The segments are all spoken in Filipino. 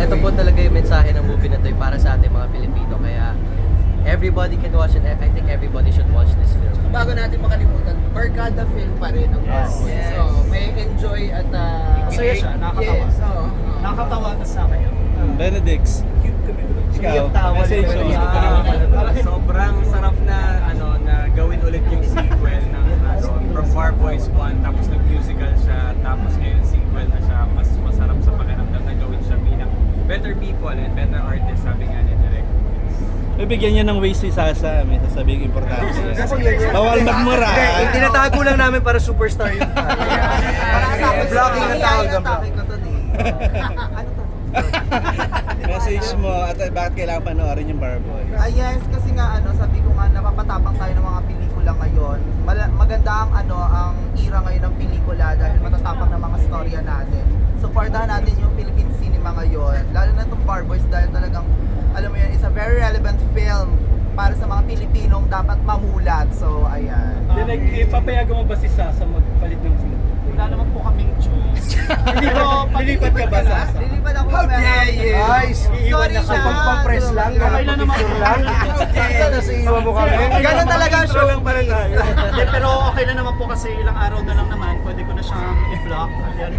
ito po talaga yung mensahe ng movie na to para sa ating mga Pilipino. Kaya everybody can watch it. I think everybody should watch this film. Bago natin makalimutan, barkada film pa rin ang Yes. Yes. So, may enjoy at Masaya siya, nakakatawa. Yes, oo. Nakakatawa at sa akin. Benedicts. Ikaw, message mo. Sobrang sarap na na gawin ulit yung sequel ng from Bar Boys 1 tapos nag-musical siya tapos ngayon sequel na siya, mas masarap sa pakiramdam na gawin siya bilang better people and better artists, sabi nga ni Direk. Bibigyan niya ng ways si Sasa, may sasabihin importante. Bawal magmura. Tinatago lang namin para superstar yun. Vlogging ang tawag ng Ano to? Message mo at bakit kailangan panoorin yung Bar Boys? Yes, kasi nga sabi ko nga napapatapang tayo ng mga pelikula ngayon. Maganda ang ang era ngayon ng pelikula dahil matatapang ng mga storya natin. Supportahan natin yung Philippine cinema ngayon. Lalo na itong Bar Boys dahil talagang alam mo yan, it's a very relevant film para sa mga Pilipinong dapat mamulat. So, ayan. Ipapayagan mo ba si Sasa magpalit ng film? Wala naman po kaming choice. Lilipat ka ba, Sasa? Lilipat ako How dare you? Guys, Sorry na. pagpapress lang, Okay lang naman. Nasa iwan mo kami. Ganun talaga ang show. lang pala tayo. Hindi, pero okay na naman po kasi ilang araw na lang naman, pwede ko na siyang i-vlog at yan.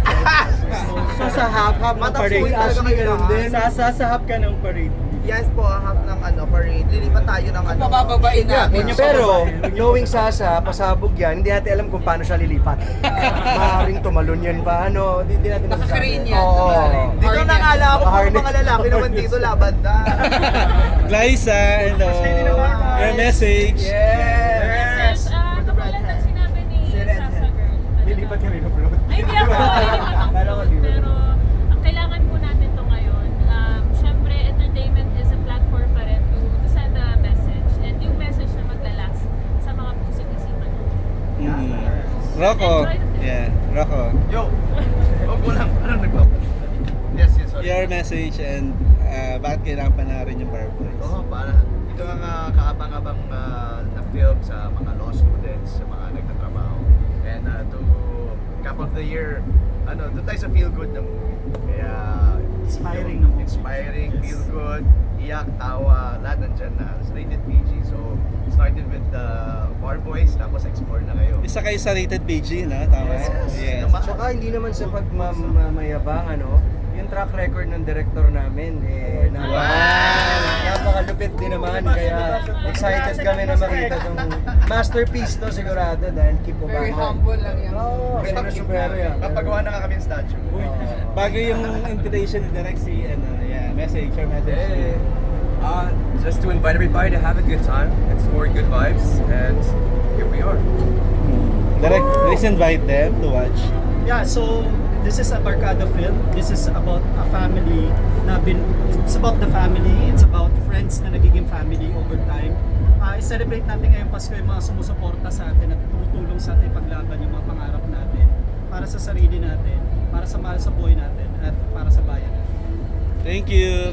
So sa half ng parade, Ashley, ganun din. Sasahap ka ng parade. Yes po, half ng parade. Lilipat tayo ng Pabababain natin. Pero, knowing Sasa, pasabog yan, hindi natin alam kung paano siya lilipat. Maaaring tumalon yan pa, hindi natin Naka-crane masasabi. yan. Oo. Dito nakala ko kung mga lalaki naman dito laban na. Glyza, hello. Your message. Yes! Katulad ng sinabi ni Sasa Girl. Lilipat ka rin upload. Ay, hindi ako lilipat ang food, pero ang kailangan po natin to ngayon, syempre entertainment is a platform pa rin to send a message. And yung message na maglalast sa mga pusong isipan natin. Rocco. Yeah, Rocco. Yo! Huwag mo lang, Yes, sorry. Your message and bakit kailangan panoorin yung Bar Boys? Para ito ang kaabang-abang na film sa mga law students, sa mga nagtatrabaho. And to cap of the year, doon tayo sa feel good na movie. Kaya Inspiring na movie. inspiring, feel good, iyak, tawa, lahat nandyan na. It's rated PG, so started with the Bar Boys, tapos explore na kayo. Isa kayo sa rated PG, no? Tama? Yes. Tsaka hindi naman sa pagmamayabang, yung track record ng director namin, napakalupit din naman. Kaya excited kami na makita itong masterpiece to sigurado dahil keep o Very humble lang yan. Oo, super yan. Napagawa na nga kami ng statue. Bago yung invitation ni Direk message, your message. Just to invite everybody to have a good time, explore good vibes, and here we are. Direk, please invite them to watch. Yeah, so this is a Barkada film. This is about a family it's about the family, it's about friends na nagiging family over time. I-celebrate natin ngayong Pasko yung mga sumusuporta sa atin at tumutulong sa atin paglaban yung mga pangarap natin para sa sarili natin, para sa mahal sa buhay natin at para sa bayan natin. Thank you.